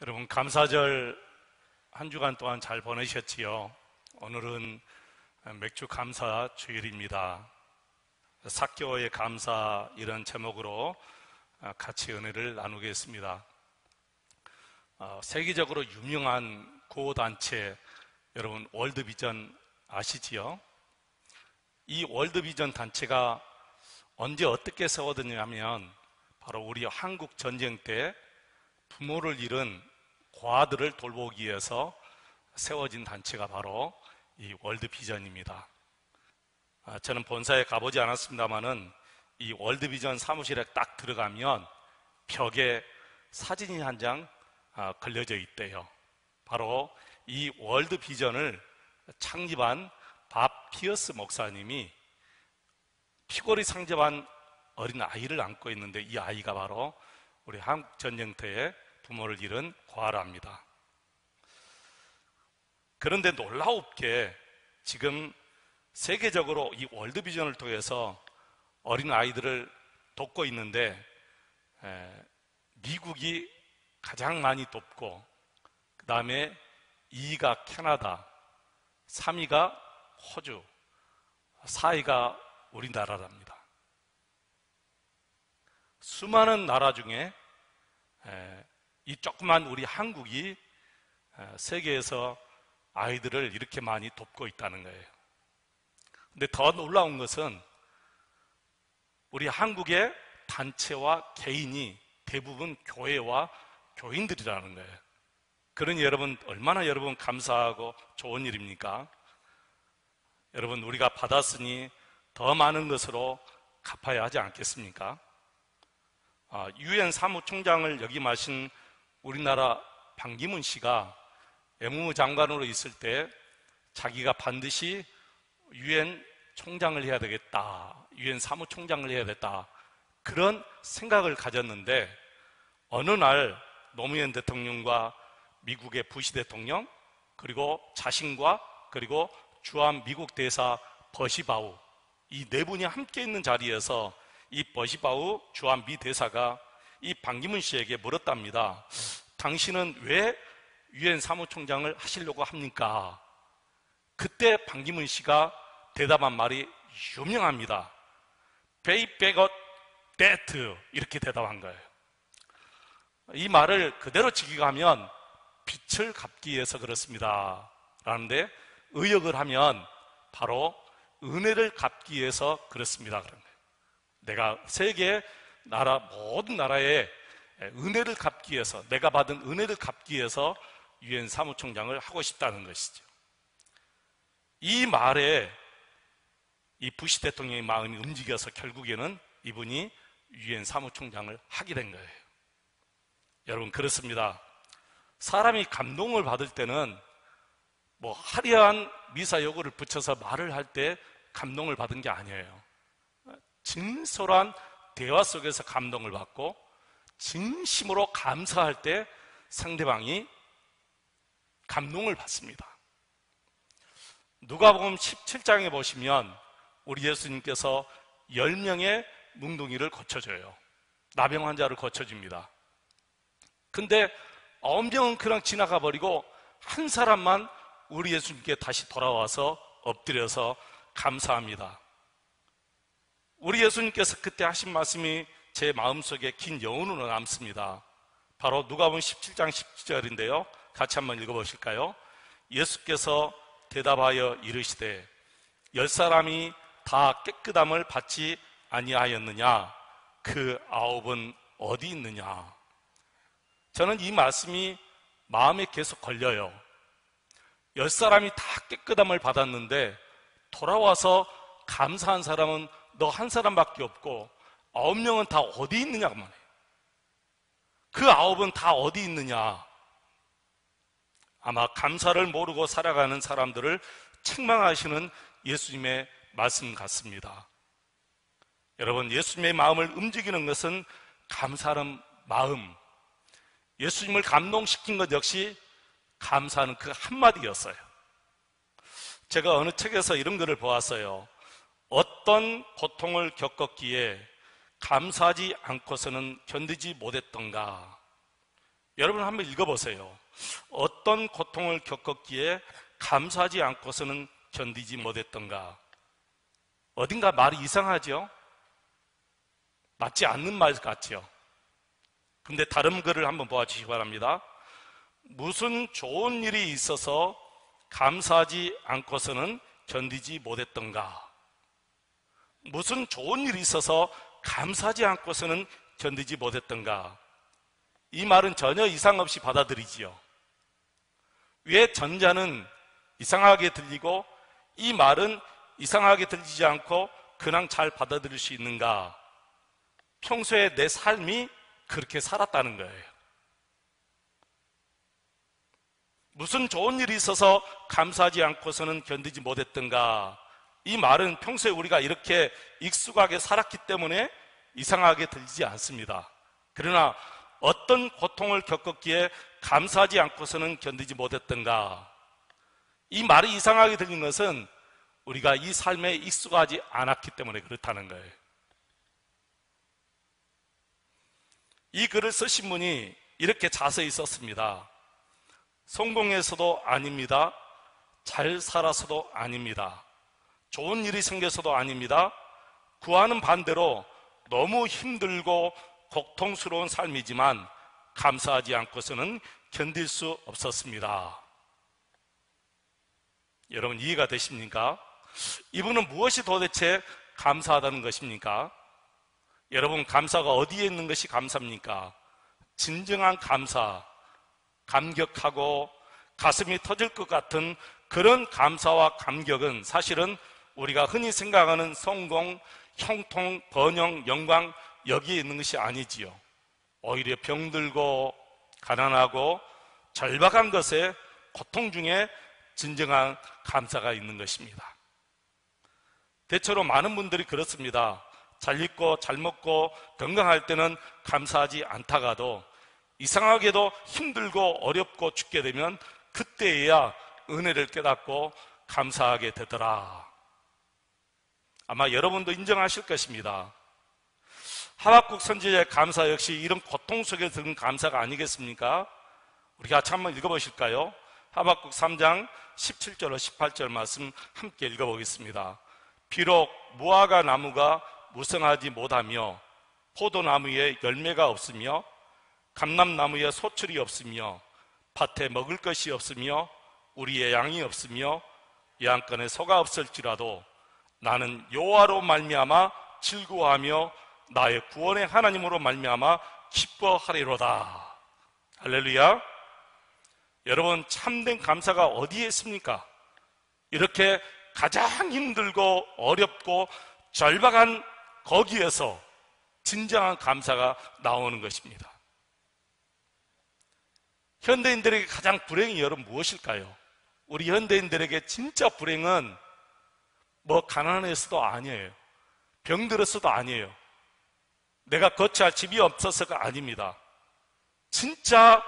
여러분, 감사절 한 주간 동안 잘 보내셨지요? 오늘은 맥주 감사 주일입니다. 사교의 감사, 이런 제목으로 같이 은혜를 나누겠습니다. 세계적으로 유명한 구호단체, 여러분 월드비전 아시지요? 이 월드비전 단체가 언제 어떻게 세워졌냐면 바로 우리 한국 전쟁 때 부모를 잃은 고아들을 돌보기 위해서 세워진 단체가 바로 이 월드비전입니다. 저는 본사에 가보지 않았습니다만은 이 월드비전 사무실에 딱 들어가면 벽에 사진이 한 장 걸려져 있대요. 바로 이 월드비전을 창립한 밥 피어스 목사님이 피골이 상접한 어린 아이를 안고 있는데, 이 아이가 바로 우리 한국 전쟁터에 부모를 잃은 고아랍니다. 그런데 놀라웁게 지금 세계적으로 이 월드비전을 통해서 어린 아이들을 돕고 있는데, 미국이 가장 많이 돕고, 그 다음에 2위가 캐나다, 3위가 호주, 4위가 우리나라랍니다. 수많은 나라 중에 이 조그만 우리 한국이 세계에서 아이들을 이렇게 많이 돕고 있다는 거예요. 근데 더 놀라운 것은 우리 한국의 단체와 개인이 대부분 교회와 교인들이라는 거예요. 그러니 여러분, 얼마나 여러분 감사하고 좋은 일입니까? 여러분, 우리가 받았으니 더 많은 것으로 갚아야 하지 않겠습니까? 유엔 사무총장을 역임하신 우리나라 반기문 씨가 외무부 장관으로 있을 때 자기가 반드시 유엔 총장을 해야 되겠다, 유엔 사무총장을 해야 됐다, 그런 생각을 가졌는데, 어느 날 노무현 대통령과 미국의 부시 대통령, 그리고 자신과 그리고 주한 미국 대사 버시바우, 이 네 분이 함께 있는 자리에서 이 버시바우 주한 미 대사가 이 반기문 씨에게 물었답니다. 당신은 왜 유엔 사무총장을 하시려고 합니까? 그때 반기문 씨가 대답한 말이 유명합니다. Pay back debt, 이렇게 대답한 거예요. 이 말을 그대로 직역하면 빚을 갚기 위해서 그렇습니다 라는데, 의역을 하면 바로 은혜를 갚기 위해서 그렇습니다 그런 거예요. 내가 세계 나라 모든 나라에 은혜를 갚기 위해서, 내가 받은 은혜를 갚기 위해서 유엔 사무총장을 하고 싶다는 것이죠. 이 말에 이 부시 대통령의 마음이 움직여서 결국에는 이분이 유엔 사무총장을 하게 된 거예요. 여러분, 그렇습니다. 사람이 감동을 받을 때는 뭐 화려한 미사 여구를 붙여서 말을 할 때 감동을 받은 게 아니에요. 진솔한 대화 속에서 감동을 받고 진심으로 감사할 때 상대방이 감동을 받습니다. 누가복음 17장에 보시면 우리 예수님께서 10명의 뭉둥이를 고쳐줘요. 나병 환자를 고쳐줍니다. 근데 9명은 그냥 지나가 버리고 한 사람만 우리 예수님께 다시 돌아와서 엎드려서 감사합니다. 우리 예수님께서 그때 하신 말씀이 제 마음속에 긴 여운으로 남습니다. 바로 누가복음 17장 17절인데요 같이 한번 읽어보실까요? 예수께서 대답하여 이르시되 10사람이 다 깨끗함을 받지 아니하였느냐? 그 9은 어디 있느냐? 저는 이 말씀이 마음에 계속 걸려요. 10사람이 다 깨끗함을 받았는데 돌아와서 감사한 사람은 너 한 사람밖에 없고 9명은 다 어디 있느냐고 말해요. 그 9은 다 어디 있느냐? 아마 감사를 모르고 살아가는 사람들을 책망하시는 예수님의 말씀 같습니다. 여러분, 예수님의 마음을 움직이는 것은 감사하는 마음, 예수님을 감동시킨 것 역시 감사하는 그 한마디였어요. 제가 어느 책에서 이런 글을 보았어요. 어떤 고통을 겪었기에 감사하지 않고서는 견디지 못했던가? 여러분 한번 읽어보세요. 어떤 고통을 겪었기에 감사하지 않고서는 견디지 못했던가. 어딘가 말이 이상하죠? 맞지 않는 말 같죠? 근데 다른 글을 한번 보아주시기 바랍니다. 무슨 좋은 일이 있어서 감사하지 않고서는 견디지 못했던가. 무슨 좋은 일이 있어서 감사하지 않고서는 견디지 못했던가. 이 말은 전혀 이상 없이 받아들이지요. 왜 전자는 이상하게 들리고 이 말은 이상하게 들리지 않고 그냥 잘 받아들일 수 있는가? 평소에 내 삶이 그렇게 살았다는 거예요. 무슨 좋은 일이 있어서 감사하지 않고서는 견디지 못했던가. 이 말은 평소에 우리가 이렇게 익숙하게 살았기 때문에 이상하게 들리지 않습니다. 그러나 어떤 고통을 겪었기에 감사하지 않고서는 견디지 못했던가. 이 말이 이상하게 들린 것은 우리가 이 삶에 익숙하지 않았기 때문에 그렇다는 거예요. 이 글을 쓰신 분이 이렇게 자세히 썼습니다. 성공해서도 아닙니다. 잘 살아서도 아닙니다. 좋은 일이 생겨서도 아닙니다. 그와는 반대로 너무 힘들고 고통스러운 삶이지만 감사하지 않고서는 견딜 수 없었습니다. 여러분 이해가 되십니까? 이분은 무엇이 도대체 감사하다는 것입니까? 여러분 감사가 어디에 있는 것이 감사입니까? 진정한 감사, 감격하고 가슴이 터질 것 같은 그런 감사와 감격은 사실은 우리가 흔히 생각하는 성공, 형통, 번영, 영광 여기에 있는 것이 아니지요. 오히려 병들고 가난하고 절박한 것에 고통 중에 진정한 감사가 있는 것입니다. 대체로 많은 분들이 그렇습니다. 잘 입고 잘 먹고 건강할 때는 감사하지 않다가도 이상하게도 힘들고 어렵고 죽게 되면 그때야 은혜를 깨닫고 감사하게 되더라. 아마 여러분도 인정하실 것입니다. 하박국 선지자의 감사 역시 이런 고통 속에 든 감사가 아니겠습니까? 우리 같이 한번 읽어보실까요? 하박국 3장 17절로 18절 말씀 함께 읽어보겠습니다. 비록 무화과 나무가 무성하지 못하며 포도나무에 열매가 없으며 감람나무에 소출이 없으며 밭에 먹을 것이 없으며 우리의 양이 없으며 양권에 소가 없을지라도 나는 여호와로 말미암아 즐거워하며 나의 구원의 하나님으로 말미암아 기뻐하리로다. 할렐루야. 여러분 참된 감사가 어디에 있습니까? 이렇게 가장 힘들고 어렵고 절박한 거기에서 진정한 감사가 나오는 것입니다. 현대인들에게 가장 불행이 여러분 무엇일까요? 우리 현대인들에게 진짜 불행은 뭐 가난해서도 아니에요. 병들어서도 아니에요. 내가 거처할 집이 없어서가 아닙니다. 진짜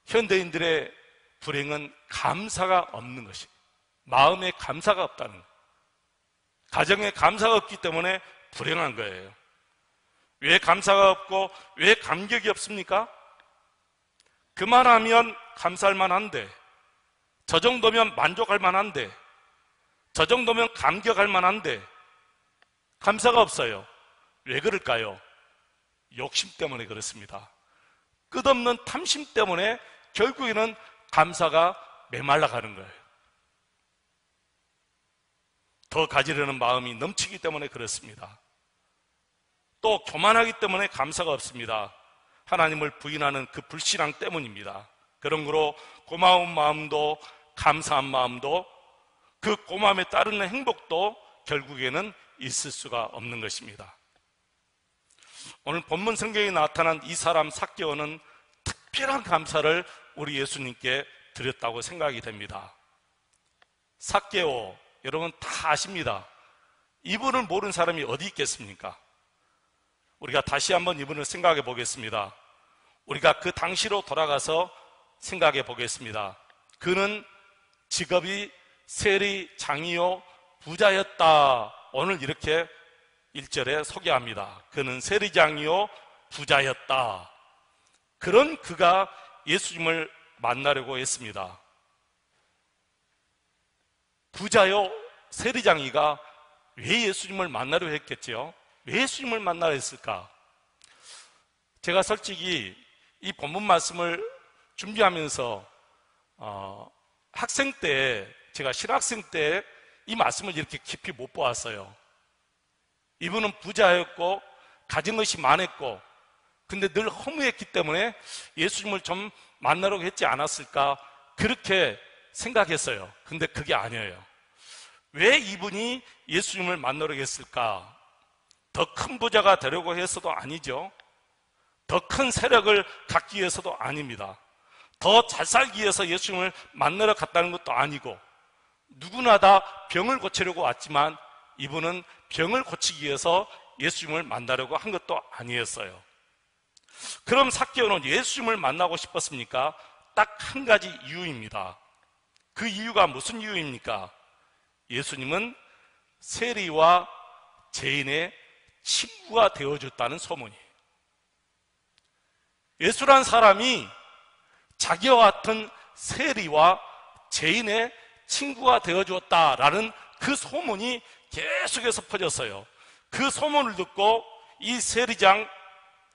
현대인들의 불행은 감사가 없는 것이에요. 마음에 감사가 없다는 거예요. 가정에 감사가 없기 때문에 불행한 거예요. 왜 감사가 없고 왜 감격이 없습니까? 그만하면 감사할 만한데, 저 정도면 만족할 만한데, 저 정도면 감격할 만한데 감사가 없어요. 왜 그럴까요? 욕심 때문에 그렇습니다. 끝없는 탐심 때문에 결국에는 감사가 메말라 가는 거예요. 더 가지려는 마음이 넘치기 때문에 그렇습니다. 또 교만하기 때문에 감사가 없습니다. 하나님을 부인하는 그 불신앙 때문입니다. 그런 거로 고마운 마음도 감사한 마음도 그 고마움에 따르는 행복도 결국에는 있을 수가 없는 것입니다. 오늘 본문 성경에 나타난 이 사람 삭개오는 특별한 감사를 우리 예수님께 드렸다고 생각이 됩니다. 삭개오, 여러분 다 아십니다. 이분을 모르는 사람이 어디 있겠습니까? 우리가 다시 한번 이분을 생각해 보겠습니다. 우리가 그 당시로 돌아가서 생각해 보겠습니다. 그는 직업이 세리장이요 부자였다. 오늘 이렇게 1절에 소개합니다. 그는 세리장이요 부자였다. 그런 그가 예수님을 만나려고 했습니다. 부자요 세리장이가 왜 예수님을 만나려 했겠죠? 왜 예수님을 만나려 했을까? 제가 솔직히 이 본문 말씀을 준비하면서 학생 때, 제가 신학생 때 이 말씀을 이렇게 깊이 못 보았어요. 이분은 부자였고 가진 것이 많았고 근데 늘 허무했기 때문에 예수님을 좀 만나려고 했지 않았을까 그렇게 생각했어요. 근데 그게 아니에요. 왜 이분이 예수님을 만나려고 했을까? 더 큰 부자가 되려고 해서도 아니죠. 더 큰 세력을 갖기 위해서도 아닙니다. 더 잘 살기 위해서 예수님을 만나러 갔다는 것도 아니고, 누구나 다 병을 고치려고 왔지만 이분은 병을 고치기 위해서 예수님을 만나려고 한 것도 아니었어요. 그럼 삭개오는 예수님을 만나고 싶었습니까? 딱 한 가지 이유입니다. 그 이유가 무슨 이유입니까? 예수님은 세리와 죄인의 친구가 되어줬다는 소문이에요. 예수란 사람이 자기와 같은 세리와 죄인의 친구가 되어주었다라는 그 소문이 계속해서 퍼졌어요. 그 소문을 듣고 이 세리장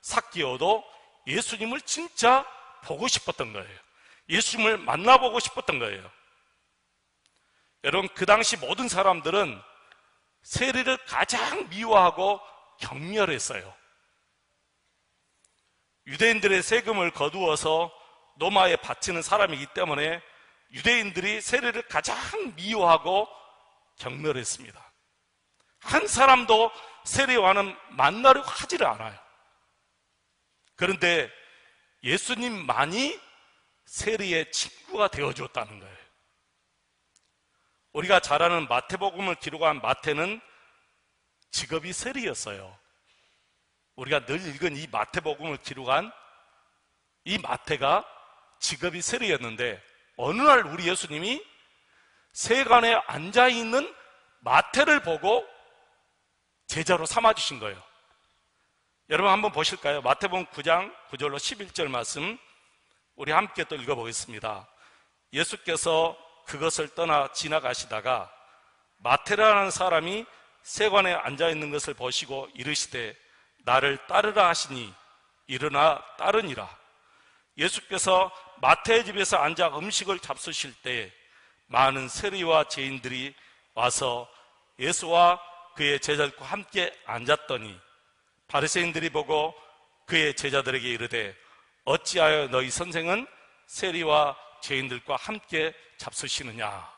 삭개오도 예수님을 진짜 보고 싶었던 거예요. 예수님을 만나보고 싶었던 거예요. 여러분, 그 당시 모든 사람들은 세리를 가장 미워하고 경멸했어요. 유대인들의 세금을 거두어서 로마에 바치는 사람이기 때문에 유대인들이 세리를 가장 미워하고 경멸했습니다. 한 사람도 세리와는 만나려고 하지를 않아요. 그런데 예수님만이 세리의 친구가 되어줬다는 거예요. 우리가 잘 아는 마태복음을 기록한 마태는 직업이 세리였어요. 우리가 늘 읽은 이 마태복음을 기록한 이 마태가 직업이 세리였는데, 어느 날 우리 예수님이 세간에 앉아있는 마태를 보고 제자로 삼아주신 거예요. 여러분 한번 보실까요? 마태복음 9장 9절로 11절 말씀 우리 함께 또 읽어보겠습니다. 예수께서 그것을 떠나 지나가시다가 마태라는 사람이 세관에 앉아있는 것을 보시고 이르시되 나를 따르라 하시니 일어나 따르니라. 예수께서 마태의 집에서 앉아 음식을 잡수실 때 많은 세리와 죄인들이 와서 예수와 그의 제자들과 함께 앉았더니 바리새인들이 보고 그의 제자들에게 이르되 어찌하여 너희 선생은 세리와 죄인들과 함께 잡수시느냐.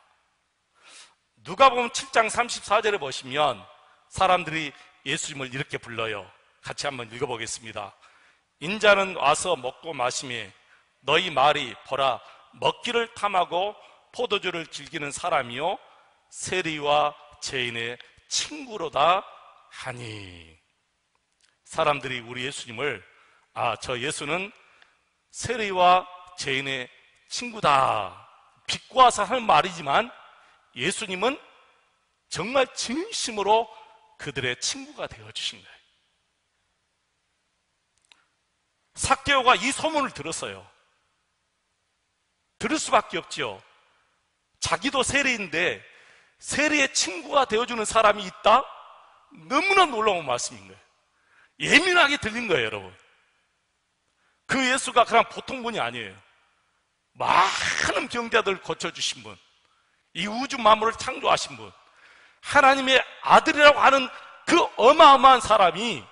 누가복음 7장 34절에 보시면 사람들이 예수님을 이렇게 불러요. 같이 한번 읽어보겠습니다. 인자는 와서 먹고 마시매 너희 말이 보라 먹기를 탐하고 포도주를 즐기는 사람이요 세리와 죄인의 친구로다 하니. 사람들이 우리 예수님을 저 예수는 세리와 죄인의 친구다 비꼬아서 하는 말이지만 예수님은 정말 진심으로 그들의 친구가 되어주신 거예요. 삭개오가 이 소문을 들었어요. 들을 수밖에 없죠. 자기도 세리인데 세리의 친구가 되어주는 사람이 있다? 너무나 놀라운 말씀인 거예요. 예민하게 들린 거예요, 여러분. 그 예수가 그냥 보통 분이 아니에요. 많은 병자들을 고쳐주신 분, 이 우주 만물을 창조하신 분, 하나님의 아들이라고 하는 그 어마어마한 사람이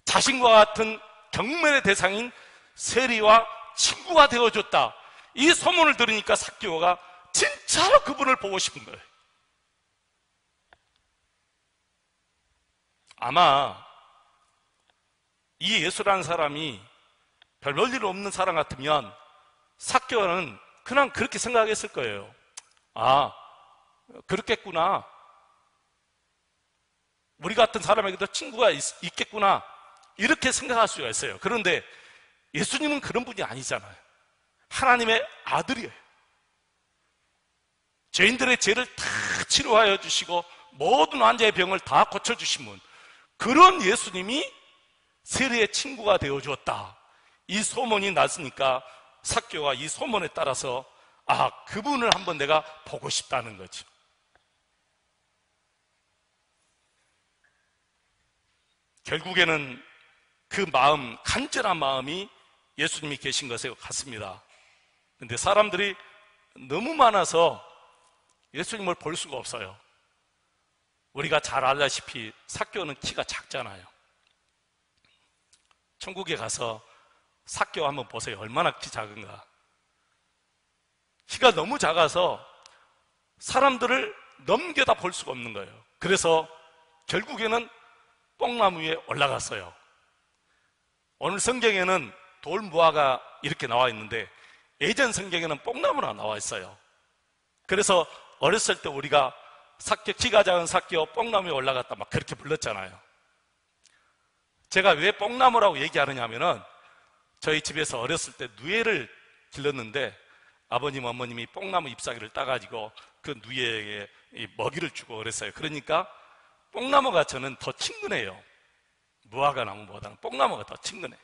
자신과 같은 경멸의 대상인 세리와 친구가 되어줬다. 이 소문을 들으니까 삭개오가 진짜로 그분을 보고 싶은 거예요. 아마 이 예수라는 사람이 별 볼일 없는 사람 같으면 삭개오는 그냥 그렇게 생각했을 거예요. 그렇겠구나. 우리 같은 사람에게도 친구가 있겠구나. 이렇게 생각할 수가 있어요. 그런데 예수님은 그런 분이 아니잖아요. 하나님의 아들이에요. 죄인들의 죄를 다 치료하여 주시고 모든 환자의 병을 다 고쳐주신 분, 그런 예수님이 세리의 친구가 되어주었다. 이 소문이 났으니까 삭개오가 이 소문에 따라서 그분을 한번 내가 보고 싶다는 거죠. 결국에는 그 마음, 간절한 마음이 예수님이 계신 것에 같습니다. 근데 사람들이 너무 많아서 예수님을 볼 수가 없어요. 우리가 잘 알다시피 삭개오는 키가 작잖아요. 천국에 가서 삭개오 한번 보세요. 얼마나 키 작은가. 키가 너무 작아서 사람들을 넘겨다 볼 수가 없는 거예요. 그래서 결국에는 뽕나무 위에 올라갔어요. 오늘 성경에는 돌무화가 이렇게 나와 있는데 예전 성경에는 뽕나무가 나와 있어요. 그래서 어렸을 때 우리가 키가 작은 삭개오 뽕나무에 올라갔다 막 그렇게 불렀잖아요. 제가 왜 뽕나무라고 얘기하느냐 하면은 저희 집에서 어렸을 때 누에를 길렀는데 아버님, 어머님이 뽕나무 잎사귀를 따가지고 그 누에에게 먹이를 주고 그랬어요. 그러니까 뽕나무가 저는 더 친근해요. 무화과 나무보다는 뽕나무가 더 친근해.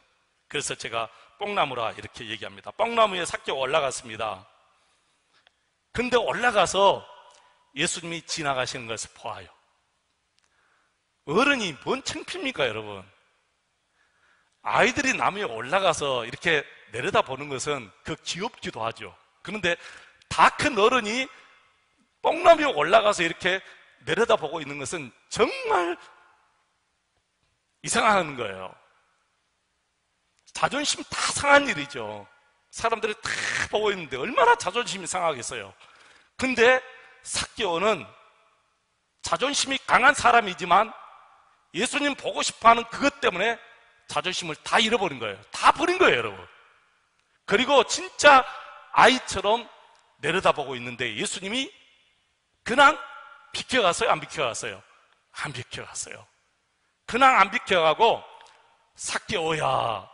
그래서 제가 뽕나무라 이렇게 얘기합니다. 뽕나무에 삭개오가 올라갔습니다. 근데 올라가서 예수님이 지나가시는 것을 보아요. 어른이 뭔 창피입니까, 여러분? 아이들이 나무에 올라가서 이렇게 내려다보는 것은 그 귀엽기도 하죠. 그런데 다 큰 어른이 뽕나무에 올라가서 이렇게 내려다보고 있는 것은 정말 이상한 거예요. 자존심 다 상한 일이죠. 사람들이 다 보고 있는데 얼마나 자존심이 상하겠어요. 근데 삭개오는 자존심이 강한 사람이지만 예수님 보고 싶어하는 그것 때문에 자존심을 다 잃어버린 거예요. 다 버린 거예요, 여러분. 그리고 진짜 아이처럼 내려다보고 있는데 예수님이 그냥 비켜갔어요? 안 비켜갔어요? 안 비켜갔어요. 그냥 안 비켜가고 삭개오야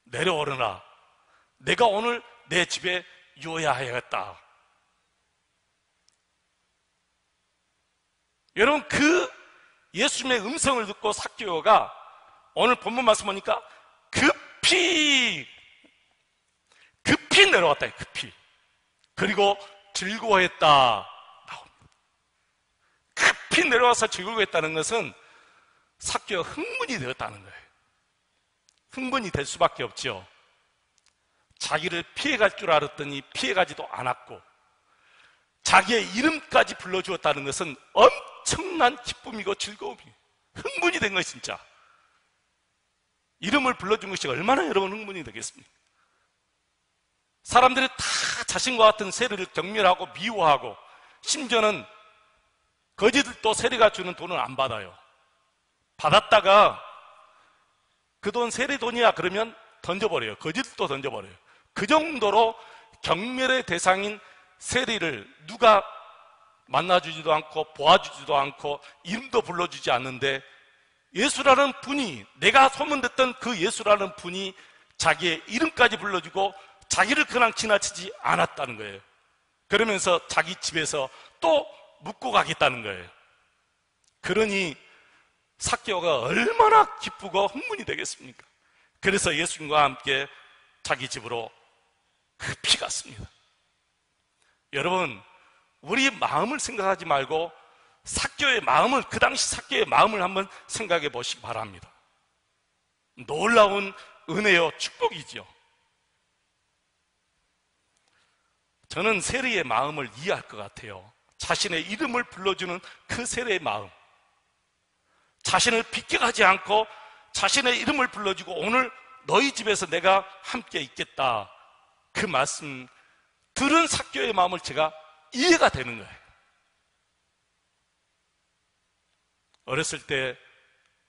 내려오르라. 내가 오늘 내 집에 유어야겠다. 여러분, 그 예수님의 음성을 듣고 삭개오가 오늘 본문 말씀 보니까 급히 내려왔다. 급히. 그리고 즐거워했다 나옵니다. 급히 내려와서 즐거워했다는 것은 삭개오가 흥분이 되었다는 거예요. 흥분이 될 수밖에 없죠. 자기를 피해갈 줄 알았더니 피해가지도 않았고 자기의 이름까지 불러주었다는 것은 엄청난 기쁨이고 즐거움이에요. 흥분이 된 거예요, 진짜. 이름을 불러준 것이 얼마나 여러분 흥분이 되겠습니까? 사람들이 다 자신과 같은 세리를 경멸하고 미워하고 심지어는 거지들도 세리가 주는 돈을 안 받아요. 받았다가 그 돈 세리 돈이야 그러면 던져버려요. 거지들도 던져버려요. 그 정도로 경멸의 대상인 세리를 누가 만나주지도 않고 보아주지도 않고 이름도 불러주지 않는데 예수라는 분이, 내가 소문듣던 그 예수라는 분이 자기의 이름까지 불러주고 자기를 그냥 지나치지 않았다는 거예요. 그러면서 자기 집에서 또 묵고 가겠다는 거예요. 그러니 삭개오가 얼마나 기쁘고 흥분이 되겠습니까? 그래서 예수님과 함께 자기 집으로 급히 갔습니다. 여러분, 우리 마음을 생각하지 말고 삭개오의 마음을, 그 당시 삭개오의 마음을 한번 생각해 보시기 바랍니다. 놀라운 은혜요, 축복이죠. 저는 세리의 마음을 이해할 것 같아요. 자신의 이름을 불러주는 그 세리의 마음, 자신을 비껴가지 않고 자신의 이름을 불러주고 오늘 너희 집에서 내가 함께 있겠다, 그 말씀 들은 삭개오의 마음을 제가 이해가 되는 거예요. 어렸을 때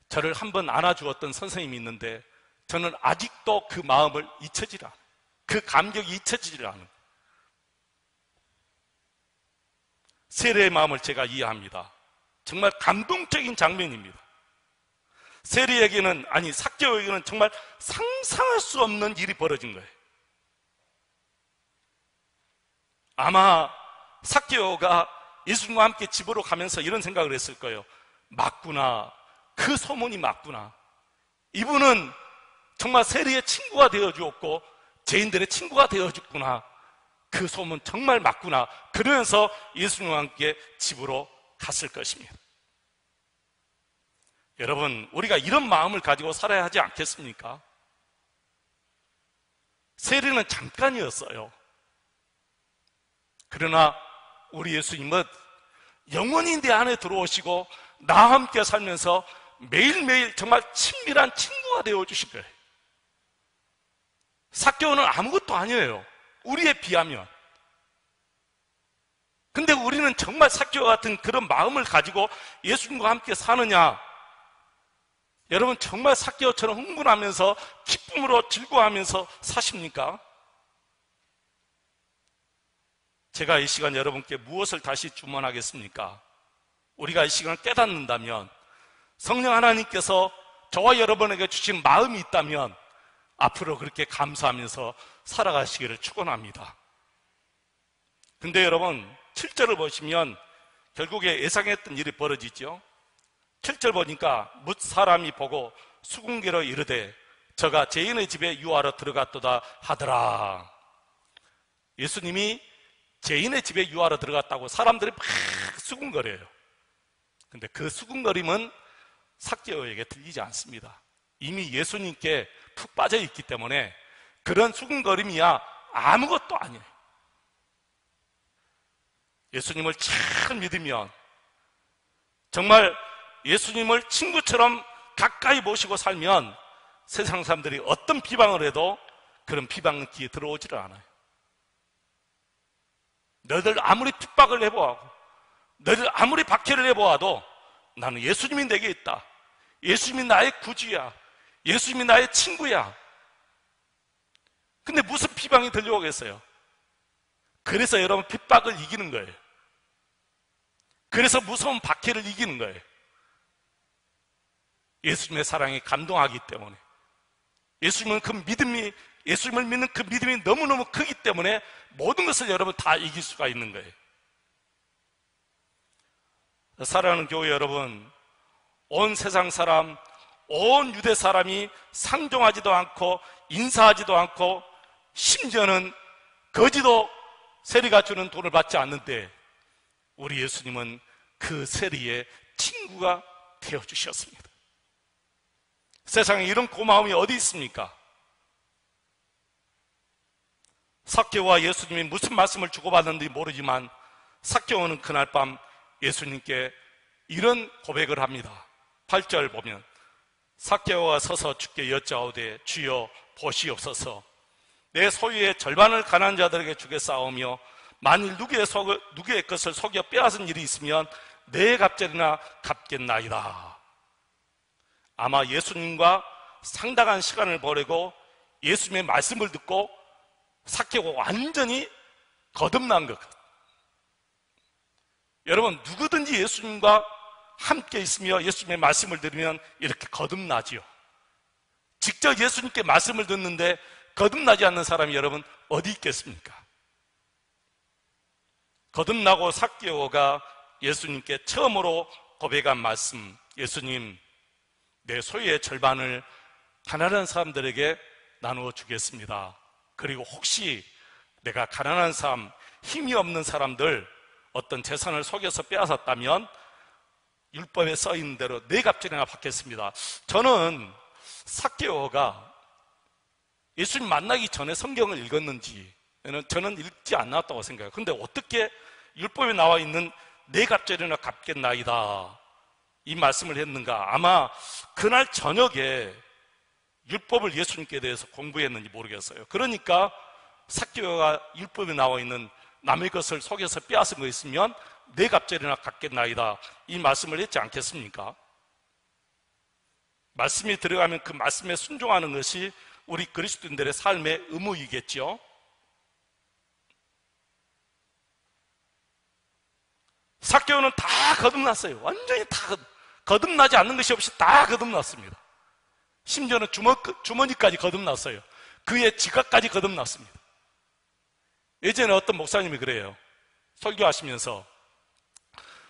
저를 한번 안아주었던 선생님이 있는데 저는 아직도 그 마음을 잊혀지지 않아요. 그 감격이 잊혀지지 않아요. 세리의 마음을 제가 이해합니다. 정말 감동적인 장면입니다. 세리에게는, 아니 삭개오에게는 정말 상상할 수 없는 일이 벌어진 거예요. 아마 삭개오가 예수님과 함께 집으로 가면서 이런 생각을 했을 거예요. 맞구나, 그 소문이 맞구나. 이분은 정말 세리의 친구가 되어주었고 죄인들의 친구가 되어줬구나, 그 소문 정말 맞구나, 그러면서 예수님과 함께 집으로 갔을 것입니다. 여러분, 우리가 이런 마음을 가지고 살아야 하지 않겠습니까? 세리는 잠깐이었어요. 그러나 우리 예수님은 영원히 내 안에 들어오시고 나와 함께 살면서 매일매일 정말 친밀한 친구가 되어주실 거예요. 삭개오는 아무것도 아니에요, 우리에 비하면. 근데 우리는 정말 삭개오와 같은 그런 마음을 가지고 예수님과 함께 사느냐? 여러분, 정말 삭개오처럼 흥분하면서 기쁨으로 즐거워하면서 사십니까? 제가 이 시간 여러분께 무엇을 다시 주문하겠습니까? 우리가 이 시간 깨닫는다면, 성령 하나님께서 저와 여러분에게 주신 마음이 있다면 앞으로 그렇게 감사하면서 살아가시기를 축원합니다. 근데 여러분, 7절을 보시면 결국에 예상했던 일이 벌어지죠. 7절 보니까 뭇 사람이 보고 수군계로 이르되 저가 죄인의 집에 유하러 들어갔도다 하더라. 예수님이 죄인의 집에 유하러 들어갔다고 사람들이 막 수군거려요. 근데 그 수군거림은 삭개오에게 들리지 않습니다. 이미 예수님께 푹 빠져 있기 때문에 그런 수군거림이야 아무것도 아니에요. 예수님을 잘 믿으면, 정말 예수님을 친구처럼 가까이 모시고 살면 세상 사람들이 어떤 비방을 해도 그런 비방은 귀에 들어오지를 않아요. 너희들 아무리 핍박을 해보아도, 너희들 아무리 박해를 해보아도 나는 예수님이 내게 있다, 예수님이 나의 구주야, 예수님이 나의 친구야. 근데 무슨 비방이 들려오겠어요? 그래서 여러분, 핍박을 이기는 거예요. 그래서 무서운 박해를 이기는 거예요. 예수님의 사랑에 감동하기 때문에, 예수님은 그 믿음이, 예수님을 믿는 그 믿음이 너무너무 크기 때문에 모든 것을 여러분 다 이길 수가 있는 거예요. 사랑하는 교회 여러분, 온 세상 사람, 온 유대 사람이 상종하지도 않고 인사하지도 않고 심지어는 거지도 세리가 주는 돈을 받지 않는데 우리 예수님은 그 세리의 친구가 되어주셨습니다. 세상에 이런 고마움이 어디 있습니까? 삭개오와 예수님이 무슨 말씀을 주고받는지 모르지만 삭개오는 그날 밤 예수님께 이런 고백을 합니다. 8절 보면 삭개오가 서서 주께 여짜오되 주여 보시옵소서, 내 소유의 절반을 가난한 자들에게 주겠사오며 만일 누구의 것을 속여 빼앗은 일이 있으면 내 갑절이나 갚겠나이다. 아마 예수님과 상당한 시간을 보내고 예수님의 말씀을 듣고 삭개오가 완전히 거듭난 것 같아요. 여러분, 누구든지 예수님과 함께 있으며 예수님의 말씀을 들으면 이렇게 거듭나지요. 직접 예수님께 말씀을 듣는데 거듭나지 않는 사람이 여러분 어디 있겠습니까? 거듭나고 삭개오가 예수님께 처음으로 고백한 말씀, 예수님, 내 소유의 절반을 가난한 사람들에게 나누어 주겠습니다. 그리고 혹시 내가 가난한 사람, 힘이 없는 사람들 어떤 재산을 속여서 빼앗았다면 율법에 써 있는 대로 네 갑절이나 받겠습니다. 저는 삭개오가 예수님 만나기 전에 성경을 읽었는지 저는 읽지 않았다고 생각해요. 그런데 어떻게 율법에 나와 있는 네 갑절이나 갚겠나이다 이 말씀을 했는가? 아마 그날 저녁에 율법을 예수님께 대해서 공부했는지 모르겠어요. 그러니까 삭개오가 율법에 나와 있는 남의 것을 속여서 빼앗은 거 있으면 네 갑절이나 갚겠나이다 이 말씀을 했지 않겠습니까? 말씀이 들어가면 그 말씀에 순종하는 것이 우리 그리스도인들의 삶의 의무이겠죠. 삭개오는 다 거듭났어요. 완전히 다 거듭나지 않는 것이 없이 다 거듭났습니다. 심지어는 주머니까지 거듭났어요. 그의 지갑까지 거듭났습니다. 예전에 어떤 목사님이 그래요. 설교하시면서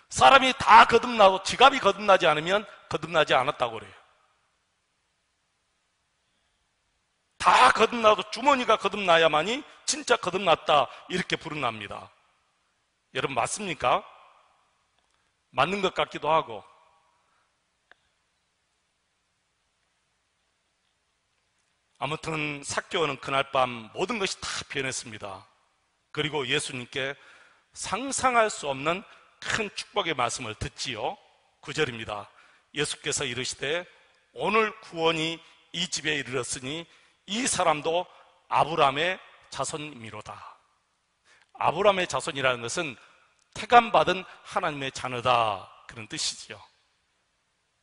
사람이 다 거듭나도 지갑이 거듭나지 않으면 거듭나지 않았다고 그래요. 다 거듭나도 주머니가 거듭나야만이 진짜 거듭났다, 이렇게 부른답니다. 여러분 맞습니까? 맞는 것 같기도 하고. 아무튼 삭개오는 그날 밤 모든 것이 다 변했습니다. 그리고 예수님께 상상할 수 없는 큰 축복의 말씀을 듣지요. 9절입니다. 예수께서 이르시되 오늘 구원이 이 집에 이르렀으니 이 사람도 아브라함의 자손이미로다. 아브라함의 자손이라는 것은 택함받은 하나님의 자녀다, 그런 뜻이지요.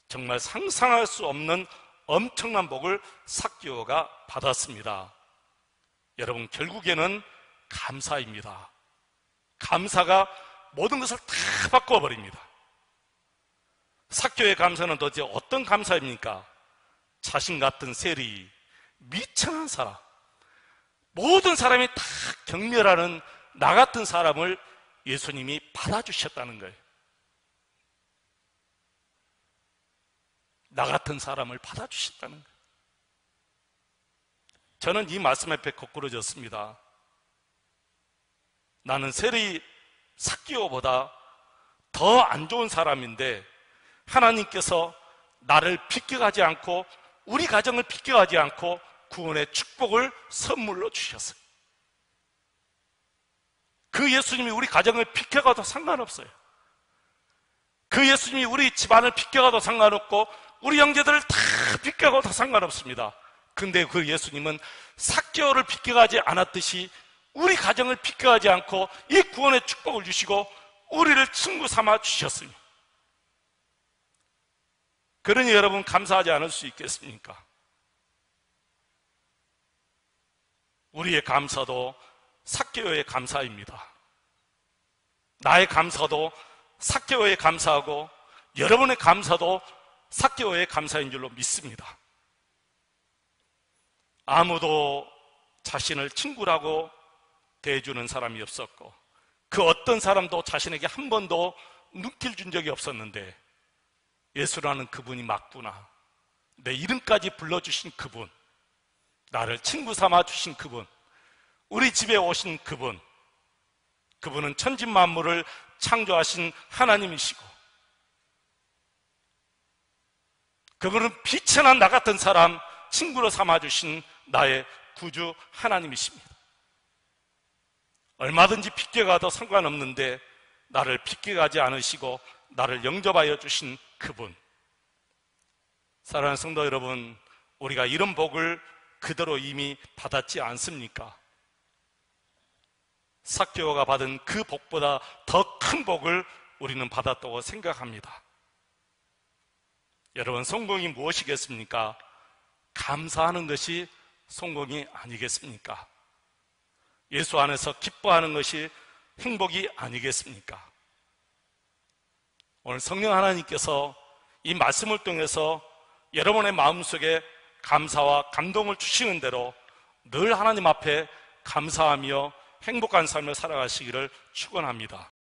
정말 상상할 수 없는 엄청난 복을 삭개오가 받았습니다. 여러분 결국에는 감사입니다. 감사가 모든 것을 다 바꿔버립니다. 삭개오의 감사는 도대체 어떤 감사입니까? 자신 같은 세리, 미천한 사람, 모든 사람이 다 경멸하는 나 같은 사람을 예수님이 받아주셨다는 거예요. 나 같은 사람을 받아주셨다는 거예요. 저는 이 말씀 앞에 거꾸러졌습니다. 나는 세리 삭개오보다 더 안 좋은 사람인데 하나님께서 나를 비껴가지 않고 우리 가정을 비껴가지 않고 구원의 축복을 선물로 주셨어요. 그 예수님이 우리 가정을 비껴가도 상관없어요. 그 예수님이 우리 집안을 비껴가도 상관없고 우리 형제들을 다 비껴가도 상관없습니다. 근데 그 예수님은 삭개오를 비껴가지 않았듯이 우리 가정을 비껴가지 않고 이 구원의 축복을 주시고 우리를 친구 삼아 주셨으니, 그러니 여러분 감사하지 않을 수 있겠습니까? 우리의 감사도 삭개오의 감사입니다. 나의 감사도 삭개오의 감사하고 여러분의 감사도 삭개오의 감사인 줄로 믿습니다. 아무도 자신을 친구라고 대해주는 사람이 없었고 그 어떤 사람도 자신에게 한 번도 눈길 준 적이 없었는데 예수라는 그분이 맞구나, 내 이름까지 불러주신 그분, 나를 친구 삼아 주신 그분, 우리 집에 오신 그분, 그분은 천지만물을 창조하신 하나님이시고 그분은 비천한 나 같은 사람 친구로 삼아주신 나의 구주 하나님이십니다. 얼마든지 비껴가도 상관없는데 나를 비껴가지 않으시고 나를 영접하여 주신 그분. 사랑하는 성도 여러분, 우리가 이런 복을 그대로 이미 받았지 않습니까? 삭개오가 받은 그 복보다 더 큰 복을 우리는 받았다고 생각합니다. 여러분, 성공이 무엇이겠습니까? 감사하는 것이 성공이 아니겠습니까? 예수 안에서 기뻐하는 것이 행복이 아니겠습니까? 오늘 성령 하나님께서 이 말씀을 통해서 여러분의 마음속에 감사와 감동을 주시는 대로 늘 하나님 앞에 감사하며 행복한 삶을 살아가시기를 축원합니다.